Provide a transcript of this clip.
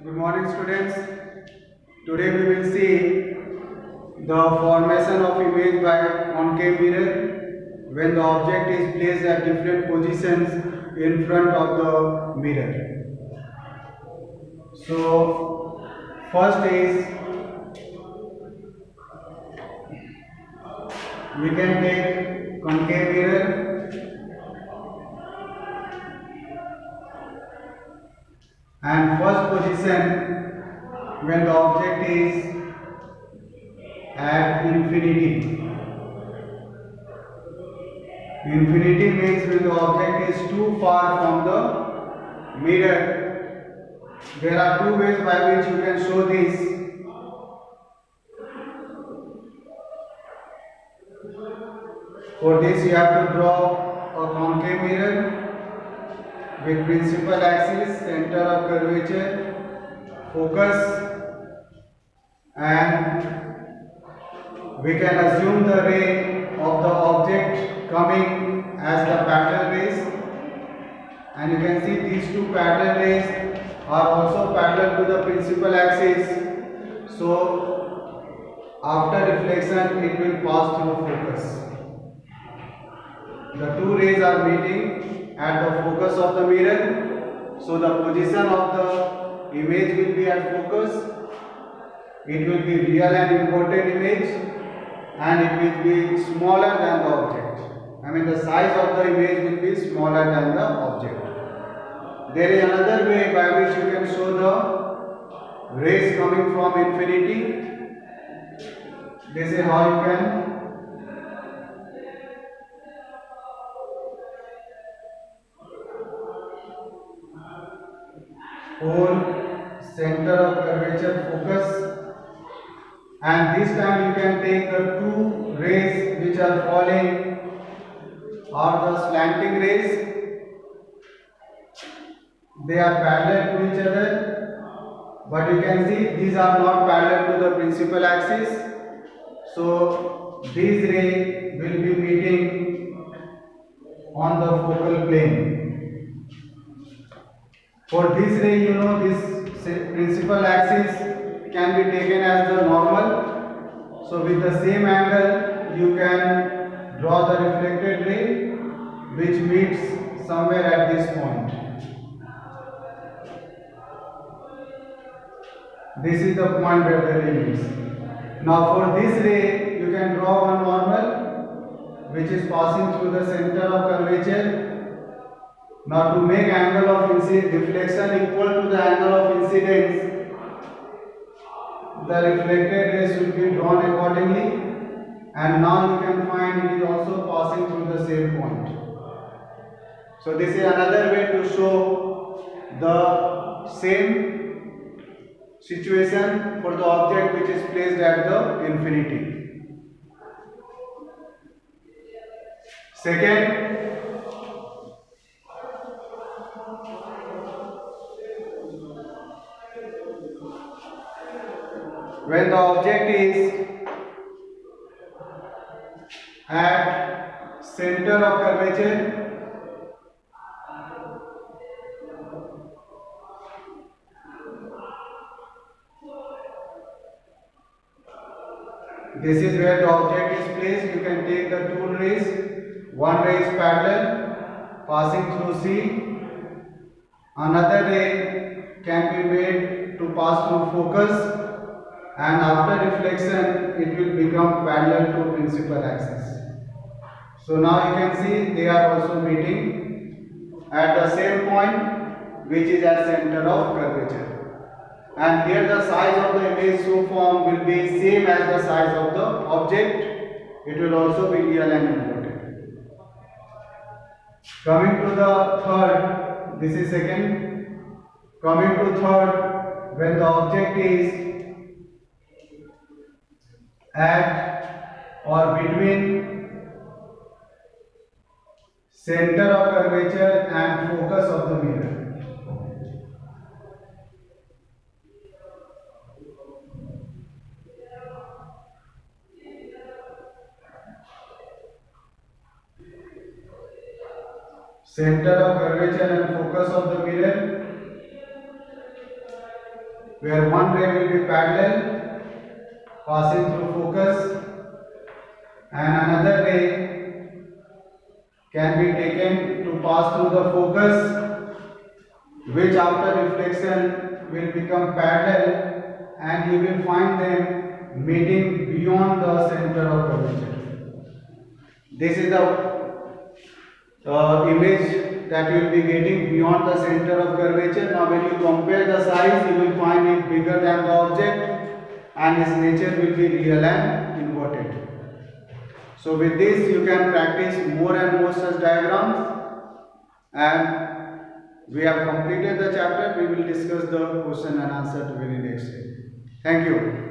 Good morning, students. Today we will see the formation of image by concave mirror when the object is placed at different positions in front of the mirror. So, first is we can take concave mirror and first position when the object is at infinity. Infinity means when the object is too far from the mirror. There are two ways by which you can show this. For this you have to draw a concave mirror with principal axis, center of curvature, focus, and we can assume the ray of the object coming as the parallel rays, and you can see these two parallel rays are also parallel to the principal axis, so after reflection it will pass through focus. The two rays are meeting at the focus of the mirror, so the position of the image will be at focus. It will be real and inverted image, and it will be smaller than the object. I mean the size of the image will be smaller than the object. There is another way by which you can show the rays coming from infinity. This is how you can hold center of curvature focus, and this time you can take the two rays which are falling are the slanting rays. They are parallel to each other, but you can see these are not parallel to the principal axis, so these rays will be meeting on the focal plane. For this ray, you know, this principal axis can be taken as the normal, so with the same angle you can draw the reflected ray which meets somewhere at this point. This is the point where the ray meets. Now for this ray you can draw one normal which is passing through the center of curvature. Now to make angle of reflection equal to the angle of incidence, the reflected rays should be drawn accordingly, and now you can find it is also passing through the same point. So this is another way to show the same situation for the object which is placed at the infinity. Second, when the object is at center of curvature, this is where the object is placed. You can take the two rays. One ray is parallel passing through C. Another ray can be made to pass through focus, and after reflection it will become parallel to principal axis. So now you can see they are also meeting at the same point which is at center of curvature. And here the size of the image so formed will be same as the size of the object. It will also be real and inverted. Coming to the third, this is second. Coming to third, when the object is at or between center of curvature and focus of the mirror. Center of curvature and focus of the mirror. where one ray will be parallel passing through focus and another ray can be taken to pass through the focus, which after reflection will become parallel and you will find them meeting beyond the center of curvature. This is the image that you will be getting beyond the center of curvature. Now when you compare the size, you will find it bigger than the object and its nature will be real and inverted. So with this you can practice more and more such diagrams, and we have completed the chapter. We will discuss the question and answer very next day. Thank you.